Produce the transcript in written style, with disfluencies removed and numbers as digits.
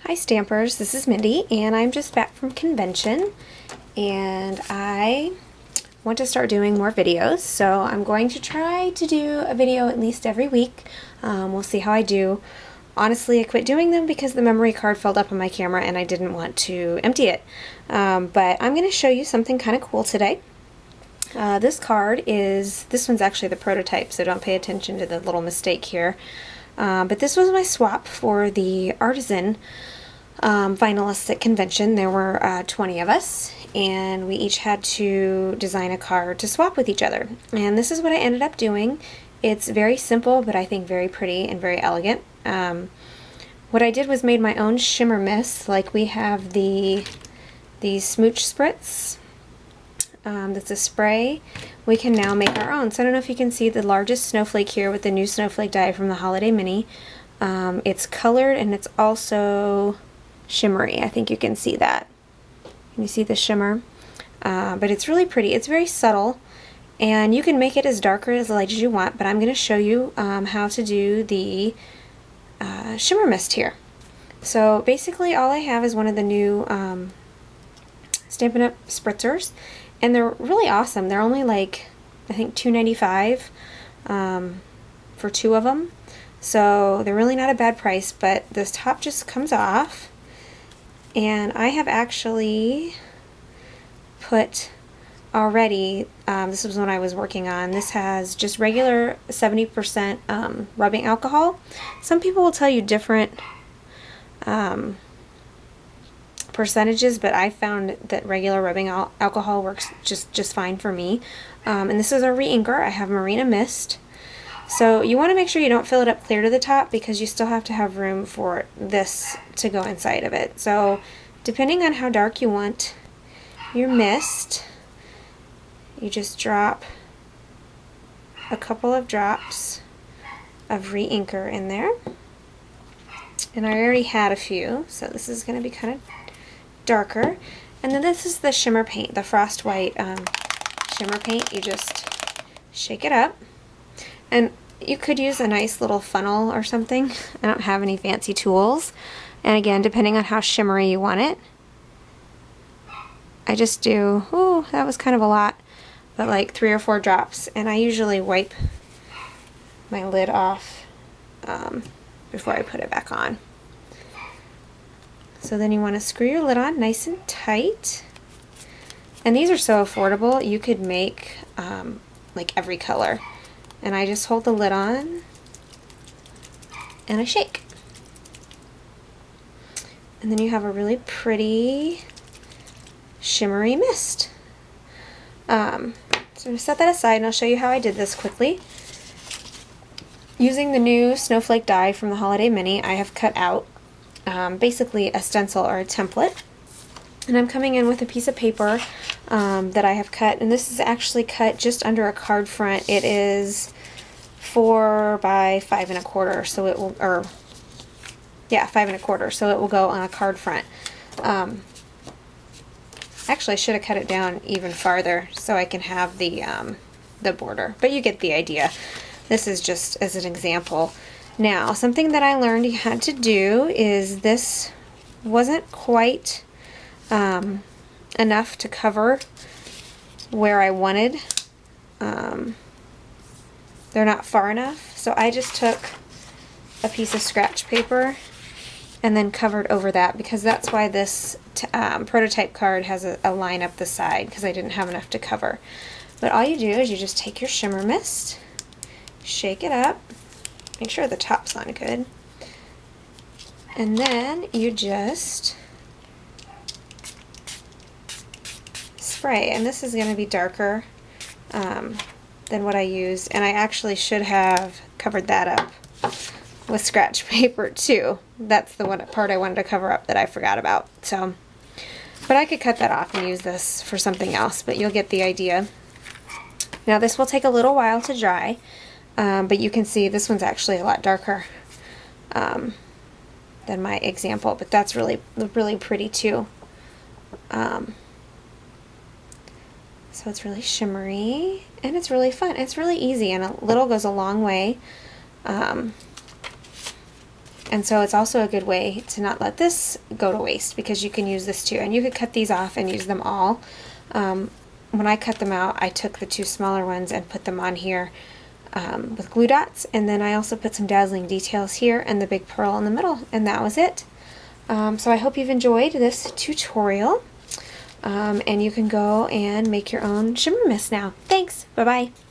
Hi Stampers, this is Mindy and I'm just back from convention and I want to start doing more videos, so I'm going to try to do a video at least every week. We'll see how I do. Honestly, I quit doing them because the memory card filled up on my camera and I didn't want to empty it. But I'm going to show you something kind of cool today. This one's actually the prototype, so don't pay attention to the little mistake here. But this was my swap for the artisan finalists at convention. There were 20 of us, and we each had to design a card to swap with each other. And this is what I ended up doing. It's very simple, but I think very pretty and very elegant. What I did was made my own Shimmer Mist, like we have the Smooch Spritz. That's a spray. We can now make our own. So I don't know if you can see the largest snowflake here with the new snowflake die from the Holiday Mini. It's colored and it's also shimmery. I think you can see that. Can you see the shimmer? But it's really pretty. It's very subtle, and you can make it as dark or as light as you want, but I'm going to show you how to do the Shimmer Mist here. So basically all I have is one of the new Stampin' Up! Spritzers, and they're really awesome. They're only like, I think $2.95 for two of them. So they're really not a bad price, but this top just comes off. And I have actually put already, this was when I was working on, this has just regular 70% rubbing alcohol. Some people will tell you different percentages, but I found that regular rubbing alcohol works just fine for me. And this is a re-inker. I have Marina Mist. So you want to make sure you don't fill it up clear to the top, because you still have to have room for this to go inside of it. So depending on how dark you want your mist, you just drop a couple of drops of re-inker in there. And I already had a few, so this is going to be kind of darker. And then this is the shimmer paint, the frost white shimmer paint. You just shake it up. And you could use a nice little funnel or something. I don't have any fancy tools. And again, depending on how shimmery you want it. I just do, ooh, that was kind of a lot, but like 3 or 4 drops. And I usually wipe my lid off before I put it back on. So then you want to screw your lid on nice and tight. And these are so affordable. You could make like every color. And I just hold the lid on and I shake. And then you have a really pretty shimmery mist. So I'm going to set that aside and I'll show you how I did this quickly. Using the new snowflake die from the Holiday Mini, I have cut out basically a stencil or a template. And I'm coming in with a piece of paper that I have cut, and this is actually cut just under a card front. It is 4 by 5 1/4, so it will, or yeah, 5 1/4, so it will go on a card front. Actually, I should have cut it down even farther so I can have the border, but you get the idea. This is just as an example. Now, something that I learned you had to do is, this wasn't quite enough to cover where I wanted. They're not far enough, so I just took a piece of scratch paper and then covered over that, because that's why this prototype card has a line up the side, because I didn't have enough to cover. But all you do is you just take your Shimmer Mist, shake it up, make sure the top's on good, and then you just spray. And this is going to be darker than what I used, and I actually should have covered that up with scratch paper too. That's the one part I wanted to cover up that I forgot about. So, but I could cut that off and use this for something else, but you'll get the idea. Now this will take a little while to dry, but you can see this one's actually a lot darker than my example, but that's really pretty too. So it's really shimmery and it's really fun. It's really easy, and a little goes a long way. And so it's also a good way to not let this go to waste, because you can use this too. And you could cut these off and use them all. When I cut them out, I took the 2 smaller ones and put them on here with glue dots. And then I also put some dazzling details here and the big pearl in the middle. And that was it. So I hope you've enjoyed this tutorial. And you can go and make your own shimmer mist now. Thanks. Bye-bye.